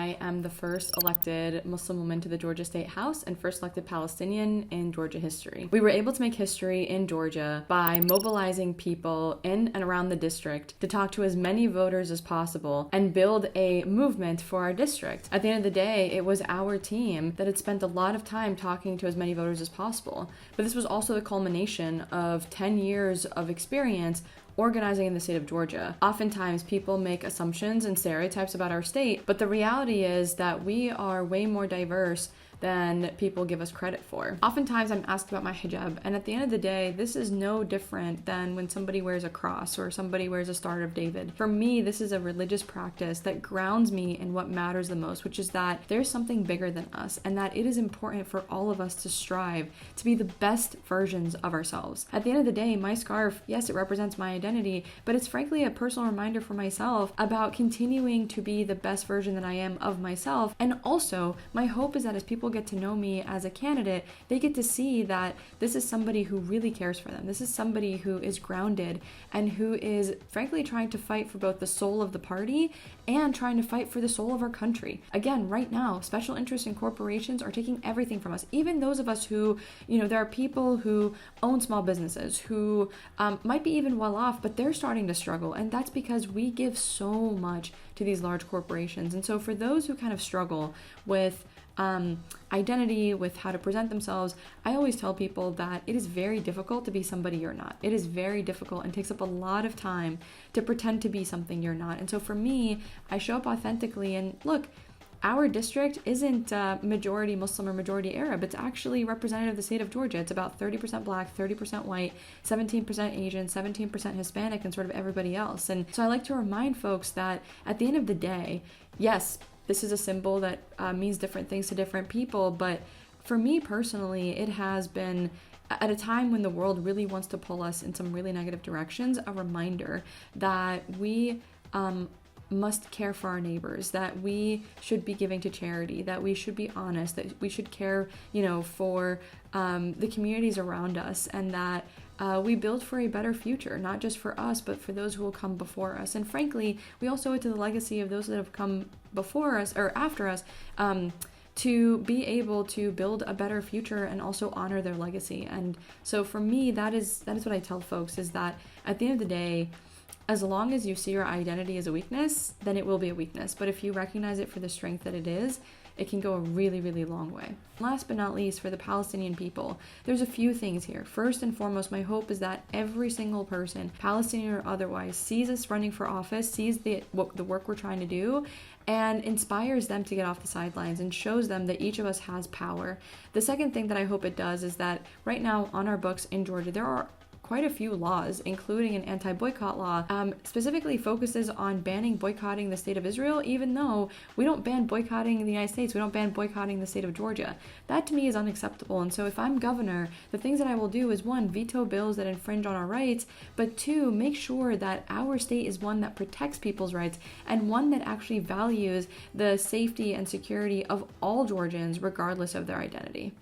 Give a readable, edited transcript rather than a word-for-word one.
I am the first elected Muslim woman to the Georgia State House and first elected Palestinian in Georgia history. We were able to make history in Georgia by mobilizing people in and around the district to talk to as many voters as possible and build a movement for our district. At the end of the day, it was our team that had spent a lot of time talking to as many voters as possible. But this was also the culmination of 10 years of experience organizing in the state of Georgia. Oftentimes people make assumptions and stereotypes about our state, but the reality is that we are way more diverse than people give us credit for. Oftentimes I'm asked about my hijab, and at the end of the day, this is no different than when somebody wears a cross or somebody wears a Star of David. For me, this is a religious practice that grounds me in what matters the most, which is that there's something bigger than us, and that it is important for all of us to strive to be the best versions of ourselves. At the end of the day, my scarf, yes, it represents my identity, but it's frankly a personal reminder for myself about continuing to be the best version that I am of myself. And also, my hope is that as people get to know me as a candidate, they get to see that this is somebody who really cares for them. This is somebody who is grounded and who is frankly trying to fight for both the soul of the party and trying to fight for the soul of our country. Again, right now, special interests and corporations are taking everything from us. Even those of us who, there are people who own small businesses who might be even well off, but they're starting to struggle. And that's because we give so much to these large corporations. And so for those who kind of struggle with identity, with how to present themselves, I always tell people that it is very difficult to be somebody you're not. It is very difficult and takes up a lot of time to pretend to be something you're not. And so for me, I show up authentically, and look, our district isn't majority Muslim or majority Arab. It's actually representative of the state of Georgia. It's about 30% Black, 30% white, 17% Asian, 17% Hispanic, and sort of everybody else. And so I like to remind folks that at the end of the day, yes, this is a symbol that means different things to different people, but for me personally, it has been, at a time when the world really wants to pull us in some really negative directions, a reminder that we must care for our neighbors, that we should be giving to charity, that we should be honest, that we should care, for the communities around us, and that we build for a better future, not just for us, but for those who will come before us. And frankly, we also owe it to the legacy of those that have come before us or after us, to be able to build a better future and also honor their legacy. And so for me, that is what I tell folks, is that at the end of the day, as long as you see your identity as a weakness, then it will be a weakness. But if you recognize it for the strength that it is, it can go a really, really long way. Last but not least, for the Palestinian people, there's a few things here. First and foremost, my hope is that every single person, Palestinian or otherwise, sees us running for office, sees the work we're trying to do, and inspires them to get off the sidelines and shows them that each of us has power. The second thing that I hope it does is that right now on our books in Georgia, there are quite a few laws, including an anti-boycott law, specifically focuses on banning boycotting the state of Israel, even though we don't ban boycotting the United States, we don't ban boycotting the state of Georgia. That to me is unacceptable. And so if I'm governor, the things that I will do is, one, veto bills that infringe on our rights, but two, make sure that our state is one that protects people's rights and one that actually values the safety and security of all Georgians, regardless of their identity.